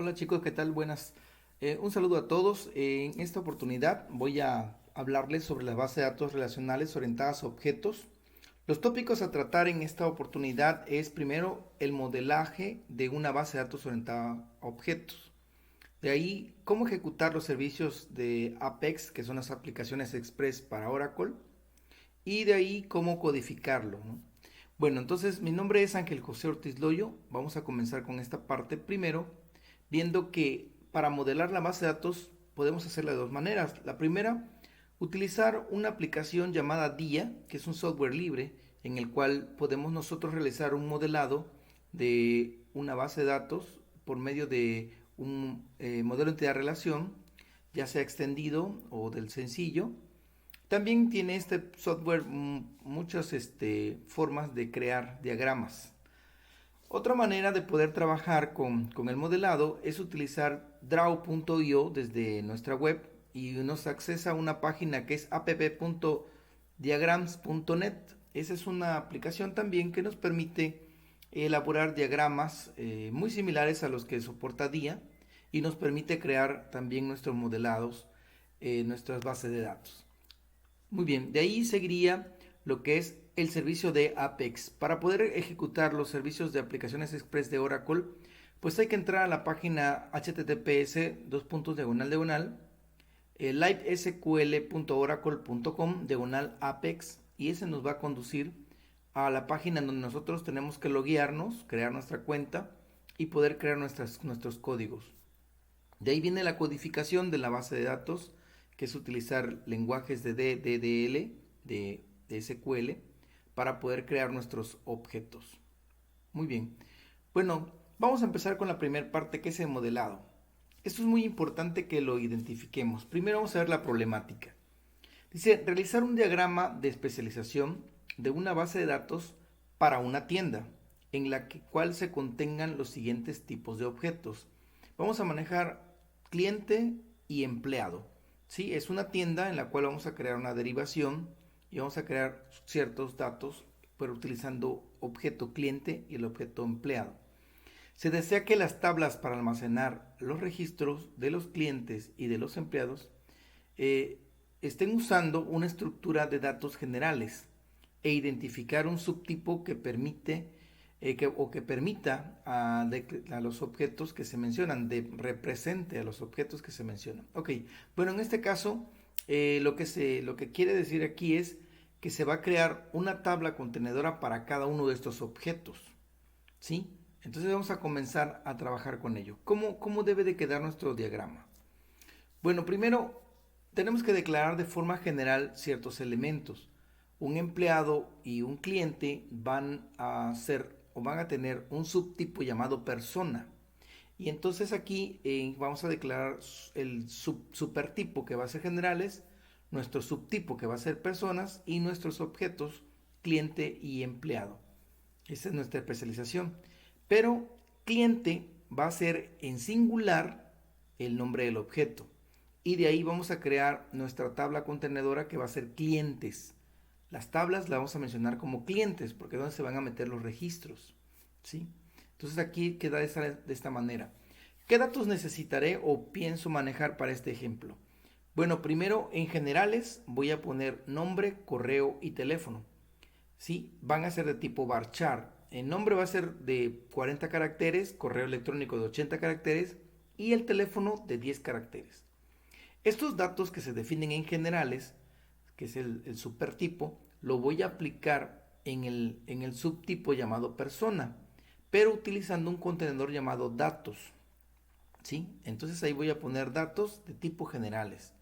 Hola chicos, ¿qué tal? Buenas. Un saludo a todos. En esta oportunidad voy a hablarles sobre las bases de datos relacionales orientadas a objetos. Los tópicos a tratar en esta oportunidad es primero el modelaje de una base de datos orientada a objetos. De ahí, cómo ejecutar los servicios de Apex, que son las aplicaciones Express para Oracle. Y de ahí, cómo codificarlo, ¿no? Bueno, entonces mi nombre es Ángel José Ortiz Loyo. Vamos a comenzar con esta parte primero, viendo que para modelar la base de datos podemos hacerla de dos maneras. La primera, utilizar una aplicación llamada DIA, que es un software libre en el cual podemos nosotros realizar un modelado de una base de datos por medio de un modelo entidad-relación, ya sea extendido o del sencillo. También tiene este software muchas formas de crear diagramas. Otra manera de poder trabajar con el modelado es utilizar draw.io desde nuestra web y nos accesa a una página que es app.diagrams.net. Esa es una aplicación también que nos permite elaborar diagramas muy similares a los que soporta DIA y nos permite crear también nuestros modelados, nuestras bases de datos. Muy bien, de ahí seguiría lo que es el servicio de Apex. Para poder ejecutar los servicios de aplicaciones express de Oracle, pues hay que entrar a la página https livesql.oracle.com /apex y ese nos va a conducir a la página en donde nosotros tenemos que loguearnos, crear nuestra cuenta y poder crear nuestros códigos. De ahí viene la codificación de la base de datos, que es utilizar lenguajes de DDL, de SQL, para poder crear nuestros objetos. Muy bien. Bueno, vamos a empezar con la primera parte, que es el modelado. Esto es muy importante que lo identifiquemos. Primero vamos a ver la problemática. Dice, realizar un diagrama de especialización de una base de datos para una tienda, en la cual se contengan los siguientes tipos de objetos. Vamos a manejar cliente y empleado. ¿Sí? Es una tienda en la cual vamos a crear una derivación y vamos a crear ciertos datos, pero utilizando objeto cliente y el objeto empleado. Se desea que las tablas para almacenar los registros de los clientes y de los empleados eh, estén usando una estructura de datos generales e identificar un subtipo que permite que permita a los objetos que se mencionan, represente a los objetos que se mencionan. Ok, bueno, en este caso lo que quiere decir aquí es que se va a crear una tabla contenedora para cada uno de estos objetos, ¿sí? Entonces vamos a comenzar a trabajar con ello. ¿Cómo debe de quedar nuestro diagrama? Bueno, primero tenemos que declarar de forma general ciertos elementos. Un empleado y un cliente van a ser o van a tener un subtipo llamado persona. Y entonces aquí vamos a declarar el supertipo que va a ser generales, nuestro subtipo que va a ser personas y nuestros objetos cliente y empleado. Esa es nuestra especialización. Pero cliente va a ser en singular el nombre del objeto. Y de ahí vamos a crear nuestra tabla contenedora que va a ser clientes. Las tablas las vamos a mencionar como clientes porque es donde se van a meter los registros, ¿sí? Entonces aquí queda de esta manera. ¿Qué datos necesitaré o pienso manejar para este ejemplo? Bueno, primero en generales voy a poner nombre, correo y teléfono. ¿Sí? Van a ser de tipo varchar. El nombre va a ser de 40 caracteres, correo electrónico de 80 caracteres y el teléfono de 10 caracteres. Estos datos que se definen en generales, que es el supertipo, lo voy a aplicar en el subtipo llamado persona, pero utilizando un contenedor llamado datos. ¿Sí? Entonces ahí voy a poner datos de tipo generales.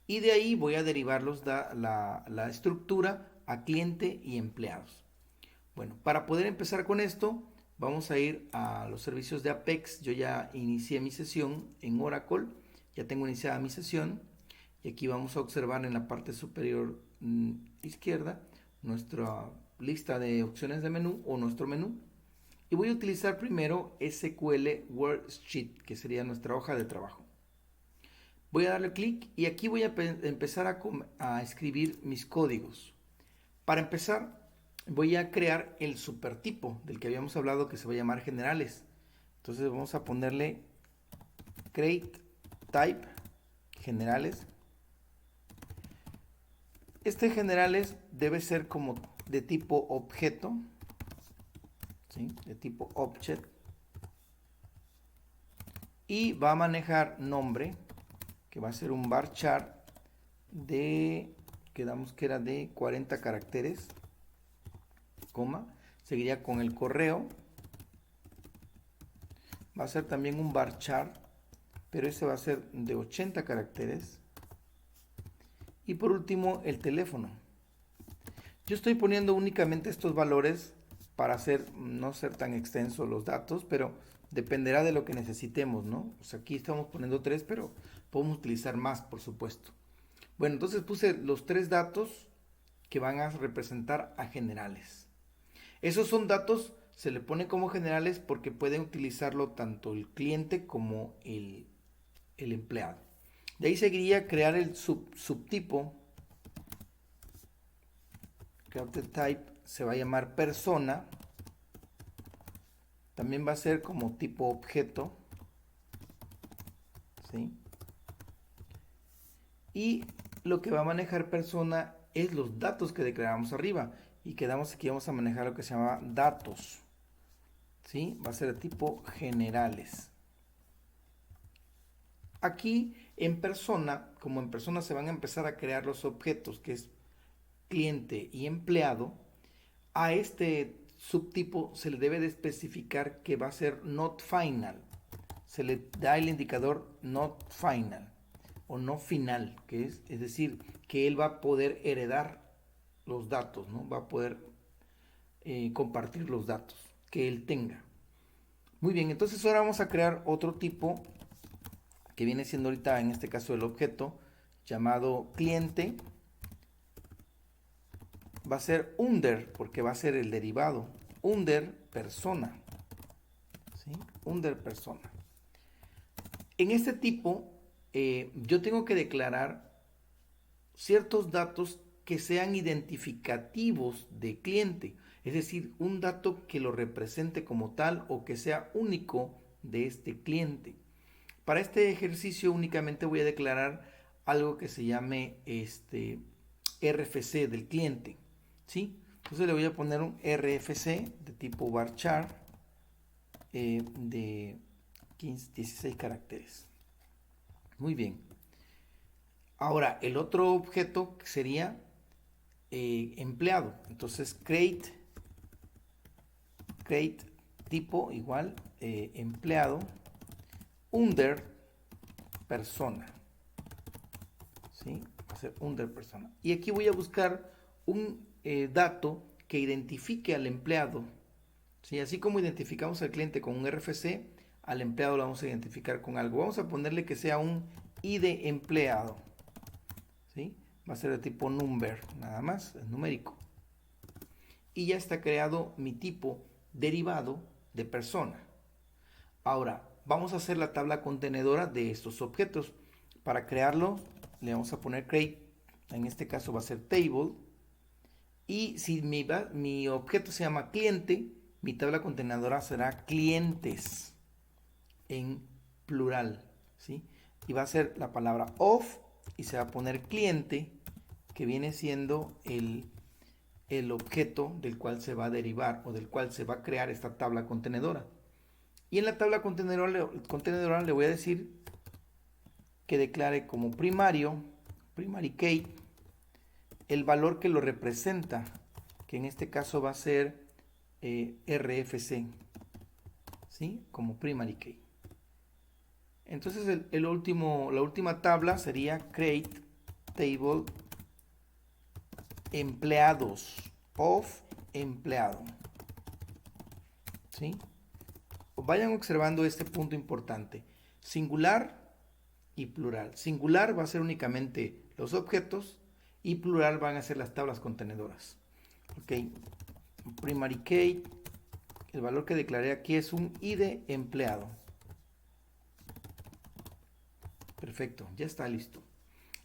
Y de ahí voy a derivar la estructura a cliente y empleados. Bueno, para poder empezar con esto, vamos a ir a los servicios de Apex. Yo ya inicié mi sesión en Oracle, ya tengo iniciada mi sesión. Y aquí vamos a observar en la parte superior izquierda nuestra lista de opciones de menú o nuestro menú. Y voy a utilizar primero SQL Worksheet, que sería nuestra hoja de trabajo. Voy a darle clic y aquí voy a empezar a escribir mis códigos. Para empezar, voy a crear el supertipo del que habíamos hablado que se va a llamar generales. Entonces vamos a ponerle create type generales. Este generales debe ser como de tipo objeto, ¿sí? De tipo object, y va a manejar nombre, que va a ser un varchar de, quedamos que era de 40 caracteres, coma, seguiría con el correo, va a ser también un varchar, pero ese va a ser de 80 caracteres, y por último el teléfono. Yo estoy poniendo únicamente estos valores para no ser tan extensos los datos, pero dependerá de lo que necesitemos, ¿no? O sea, aquí estamos poniendo 3, pero podemos utilizar más, por supuesto. Bueno, entonces puse los 3 datos que van a representar a generales. Esos son datos, se le pone como generales porque pueden utilizarlo tanto el cliente como el empleado. De ahí seguiría crear el subtipo. Create type se va a llamar persona. También va a ser como tipo objeto, ¿sí? Y lo que va a manejar persona es los datos que declaramos arriba. Y quedamos aquí, vamos a manejar lo que se llama datos, ¿sí? Va a ser de tipo generales. Aquí en persona, como en persona se van a empezar a crear los objetos, que es cliente y empleado, a este subtipo se le debe de especificar que va a ser not final. Se le da el indicador not final o no final, que es decir, que él va a poder heredar los datos, ¿no? Va a poder compartir los datos que él tenga. Muy bien, entonces ahora vamos a crear otro tipo que viene siendo ahorita en este caso el objeto llamado cliente. Va a ser under porque va a ser el derivado under persona, ¿sí? Under persona. En este tipo yo tengo que declarar ciertos datos que sean identificativos de cliente, es decir, un dato que lo represente como tal o que sea único de este cliente. Para este ejercicio únicamente voy a declarar algo que se llame RFC del cliente, ¿sí? Entonces le voy a poner un RFC de tipo varchar de 16 caracteres. Muy bien. Ahora, el otro objeto sería empleado. Entonces, create tipo igual empleado under persona. ¿Sí? Va a ser under persona. Y aquí voy a buscar un dato que identifique al empleado. ¿Sí? Así como identificamos al cliente con un RFC, al empleado lo vamos a identificar con algo. Vamos a ponerle que sea un ID empleado. ¿Sí? Va a ser de tipo number, nada más, es numérico. Y ya está creado mi tipo derivado de persona. Ahora, vamos a hacer la tabla contenedora de estos objetos. Para crearlo, le vamos a poner create, en este caso va a ser table. Y si mi objeto se llama cliente, mi tabla contenedora será clientes en plural, ¿sí? Y va a ser la palabra of y se va a poner cliente, que viene siendo el objeto del cual se va a derivar o del cual se va a crear esta tabla contenedora. Y en la tabla contenedora le voy a decir que declare como primario, primary key, el valor que lo representa, que en este caso va a ser RFC, ¿sí? Como primary key. Entonces la última tabla sería create table empleados of empleado, ¿sí? Vayan observando este punto importante, singular y plural. Singular va a ser únicamente los objetos y plural van a ser las tablas contenedoras. Ok, primary key, el valor que declaré aquí es un ID empleado. Perfecto, ya está listo.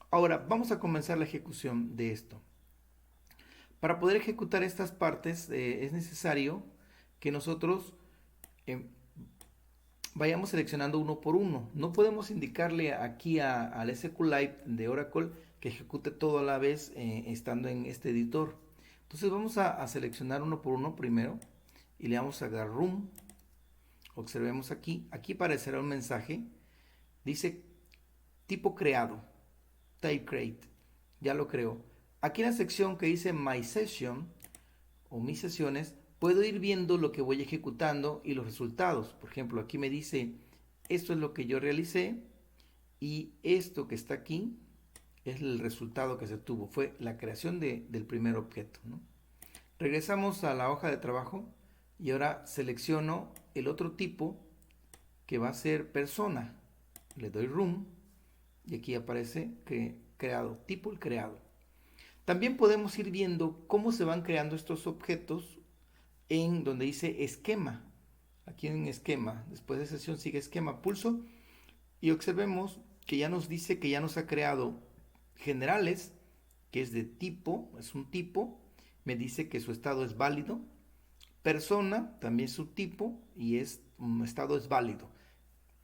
Ahora vamos a comenzar la ejecución de esto. Para poder ejecutar estas partes es necesario que nosotros vayamos seleccionando uno por uno. No podemos indicarle aquí al SQLite de Oracle que ejecute todo a la vez estando en este editor. Entonces vamos a seleccionar uno por uno primero y le vamos a dar Room. Observemos aquí, aparecerá un mensaje, dice tipo creado, type create, ya lo creo. Aquí en la sección que dice My Session o mis sesiones, puedo ir viendo lo que voy ejecutando y los resultados. Por ejemplo, aquí me dice, esto es lo que yo realicé y esto que está aquí es el resultado que se tuvo, fue la creación del primer objeto, ¿no? Regresamos a la hoja de trabajo y ahora selecciono el otro tipo que va a ser persona. Le doy Room y aquí aparece que creado, tipo el creado. También podemos ir viendo cómo se van creando estos objetos en donde dice esquema. Aquí en esquema, después de sesión sigue esquema, pulso y observemos que ya nos dice que ya nos ha creado generales, que es de tipo, es un tipo, me dice que su estado es válido. Persona, también su tipo y un estado es válido.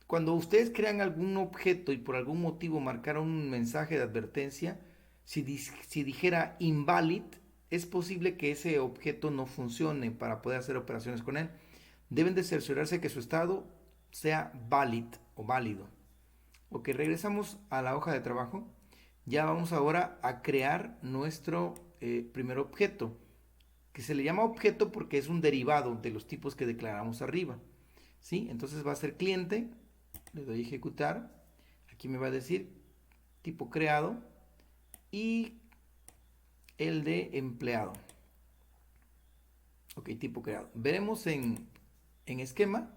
Cuando ustedes crean algún objeto y por algún motivo marcaron un mensaje de advertencia, si dijera invalid, es posible que ese objeto no funcione para poder hacer operaciones con él. Deben de cerciorarse que su estado sea valid o válido. Ok, regresamos a la hoja de trabajo. Ya vamos ahora a crear nuestro primer objeto, que se le llama objeto porque es un derivado de los tipos que declaramos arriba. ¿Sí? Entonces va a ser cliente, le doy ejecutar, aquí me va a decir tipo creado y el de empleado. Ok, tipo creado. Veremos en esquema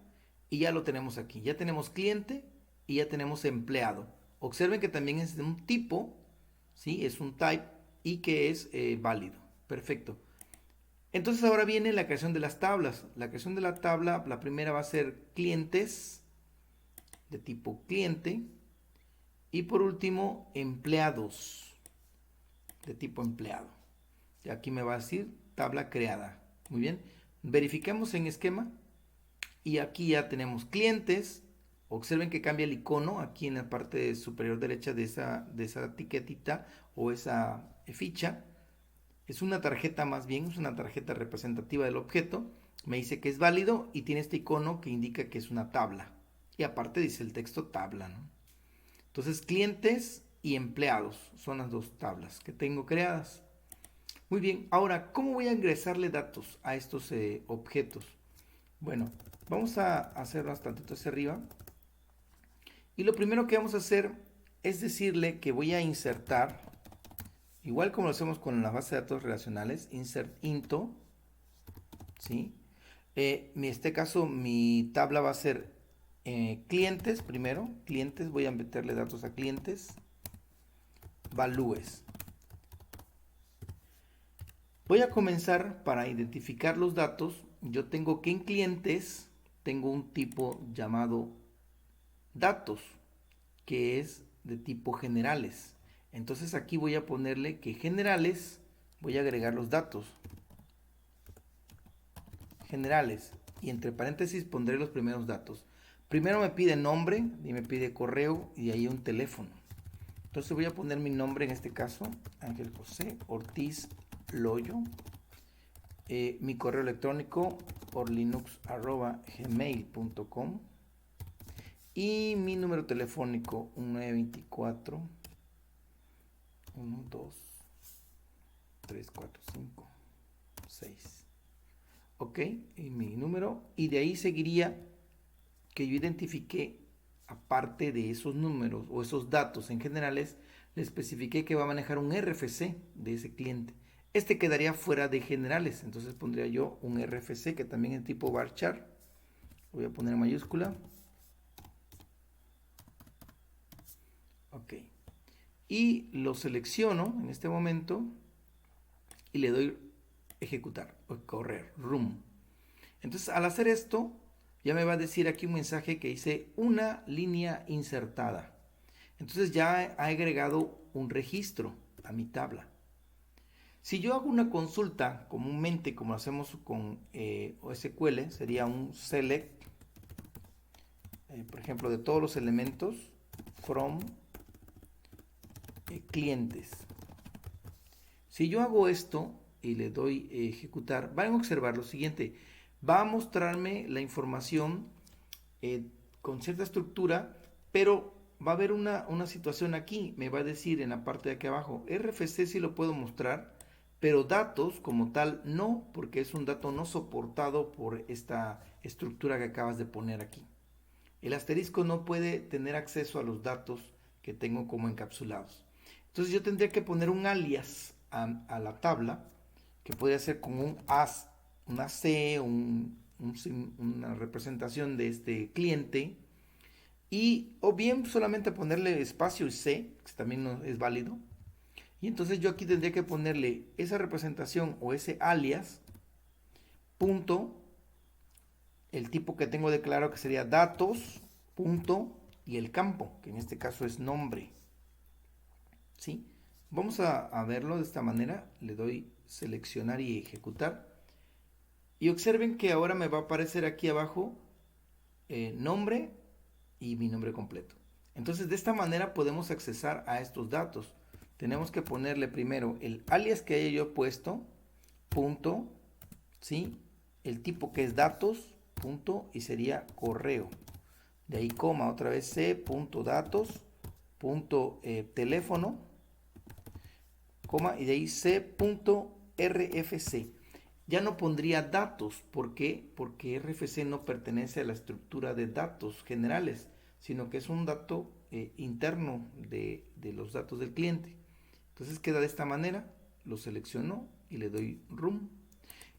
y ya lo tenemos aquí. Ya tenemos cliente y ya tenemos empleado. Observen que también es de un tipo, ¿sí? Es un type y que es válido. Perfecto. Entonces ahora viene la creación de las tablas. La creación de la tabla, la primera va a ser clientes, de tipo cliente. Y por último, empleados, de tipo empleado. Y aquí me va a decir tabla creada. Muy bien. Verifiquemos en esquema. Y aquí ya tenemos clientes. Observen que cambia el icono aquí en la parte superior derecha de esa etiquetita o esa ficha. Es una tarjeta más bien, es una tarjeta representativa del objeto. Me dice que es válido y tiene este icono que indica que es una tabla. Y aparte dice el texto tabla, ¿no? Entonces, clientes y empleados son las dos tablas que tengo creadas. Muy bien, ahora, ¿cómo voy a ingresarle datos a estos objetos? Bueno, vamos a hacerlo tantito hacia arriba. Y lo primero que vamos a hacer es decirle que voy a insertar, igual como lo hacemos con la base de datos relacionales, insert into, ¿sí? En este caso mi tabla va a ser clientes primero, clientes, voy a meterle datos a clientes, valúes. Voy a comenzar para identificar los datos. Yo tengo que en clientes tengo un tipo llamado datos, que es de tipo generales. Entonces aquí voy a ponerle que generales, voy a agregar los datos generales y entre paréntesis pondré los primeros datos. Primero me pide nombre y me pide correo y ahí un teléfono. Entonces voy a poner mi nombre en este caso, Ángel José Ortiz Loyo. Mi correo electrónico orlinux@gmail.com y mi número telefónico 1924 12 345 6. Ok, y mi número, y de ahí seguiría que yo identifiqué, aparte de esos números o esos datos en generales, le especifiqué que va a manejar un RFC de ese cliente. Este quedaría fuera de generales, entonces pondría yo un RFC que también es tipo varchar. Voy a poner en mayúscula. Ok. Y lo selecciono en este momento y le doy ejecutar o correr, room. Entonces al hacer esto, ya me va a decir aquí un mensaje que dice una línea insertada. Entonces ya ha agregado un registro a mi tabla. Si yo hago una consulta comúnmente como hacemos con SQL, sería un select por ejemplo, de todos los elementos, from clientes. Si yo hago esto y le doy ejecutar, van a observar lo siguiente. Va a mostrarme la información con cierta estructura, pero va a haber una situación aquí. Me va a decir en la parte de aquí abajo, RFC sí lo puedo mostrar, pero datos como tal no, porque es un dato no soportado por esta estructura que acabas de poner aquí. El asterisco no puede tener acceso a los datos que tengo como encapsulados. Entonces yo tendría que poner un alias a la tabla, que podría ser con un as, una C, una representación de este cliente, y o bien solamente ponerle espacio y C, que también es válido. Y entonces yo aquí tendría que ponerle esa representación o ese alias, punto, el tipo que tengo declarado que sería datos, punto, y el campo, que en este caso es nombre. ¿Sí? Vamos a verlo de esta manera. Le doy seleccionar y ejecutar. Y observen que ahora me va a aparecer aquí abajo nombre y mi nombre completo. Entonces de esta manera podemos accesar a estos datos. Tenemos que ponerle primero el alias que haya yo puesto, punto, ¿sí? El tipo que es datos, punto, y sería correo. De ahí coma, otra vez c, punto, datos, punto, teléfono, coma, y de ahí c, punto, RFC. Ya no pondría datos, ¿por qué? Porque RFC no pertenece a la estructura de datos generales, sino que es un dato interno de los datos del cliente. Entonces queda de esta manera, lo selecciono y le doy Room.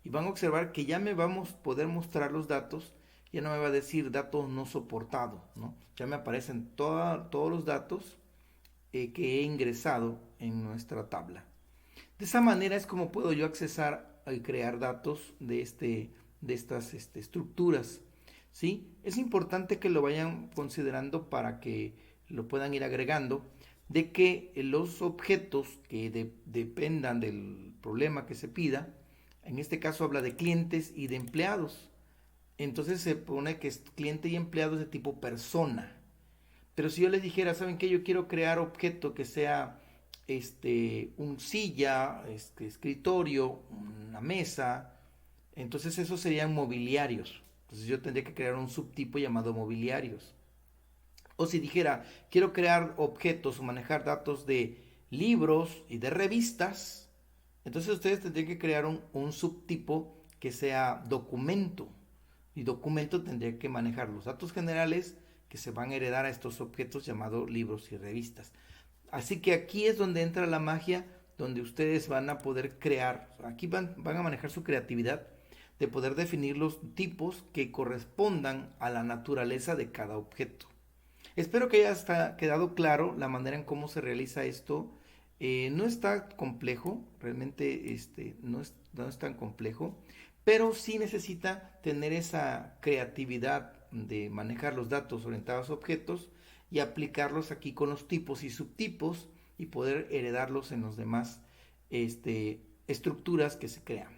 Y van a observar que ya me vamos a poder mostrar los datos, ya no me va a decir datos no soportados, ¿no? Ya me aparecen todos los datos que he ingresado en nuestra tabla. De esa manera es como puedo yo accesar y crear datos de estas estructuras. ¿Sí? Es importante que lo vayan considerando para que lo puedan ir agregando, de que los objetos que dependan del problema que se pida, en este caso habla de clientes y de empleados. Entonces se pone que es cliente y empleado es de tipo persona. Pero si yo les dijera, ¿saben qué? Yo quiero crear objeto que sea un silla, escritorio, una mesa, entonces esos serían mobiliarios. Entonces yo tendría que crear un subtipo llamado mobiliarios. O si dijera, quiero crear objetos o manejar datos de libros y de revistas, entonces ustedes tendrían que crear un subtipo que sea documento. Y documento tendría que manejar los datos generales que se van a heredar a estos objetos llamados libros y revistas. Así que aquí es donde entra la magia, donde ustedes van a poder crear, aquí van a manejar su creatividad de poder definir los tipos que correspondan a la naturaleza de cada objeto. Espero que haya quedado claro la manera en cómo se realiza esto. No está complejo, realmente no es tan complejo, pero sí necesita tener esa creatividad de manejar los datos orientados a objetos y aplicarlos aquí con los tipos y subtipos y poder heredarlos en los demás estructuras que se crean.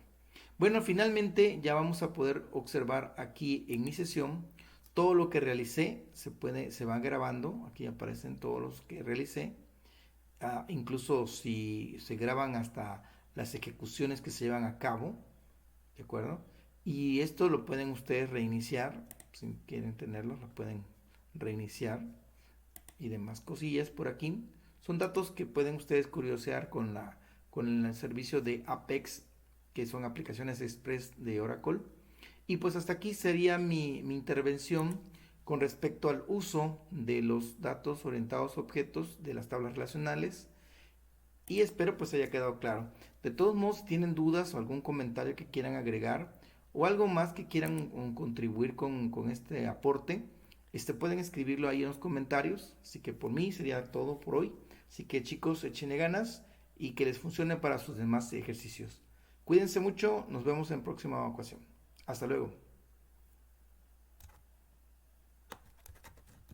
Bueno, finalmente ya vamos a poder observar aquí en mi sesión todo lo que realicé. Se van grabando, aquí aparecen todos los que realicé. Incluso si se graban hasta las ejecuciones que se llevan a cabo, ¿de acuerdo? Y esto lo pueden ustedes reiniciar, si quieren tenerlo, lo pueden reiniciar y demás cosillas por aquí. Son datos que pueden ustedes curiosear con el servicio de Apex, que son aplicaciones express de Oracle. Y pues hasta aquí sería mi intervención con respecto al uso de los datos orientados a objetos de las tablas relacionales. Y espero pues haya quedado claro. De todos modos, si tienen dudas o algún comentario que quieran agregar o algo más que quieran contribuir con este aporte, pueden escribirlo ahí en los comentarios. Así que por mí sería todo por hoy. Así que chicos, échenle ganas y que les funcione para sus demás ejercicios. Cuídense mucho, nos vemos en próxima ocasión. Hasta luego.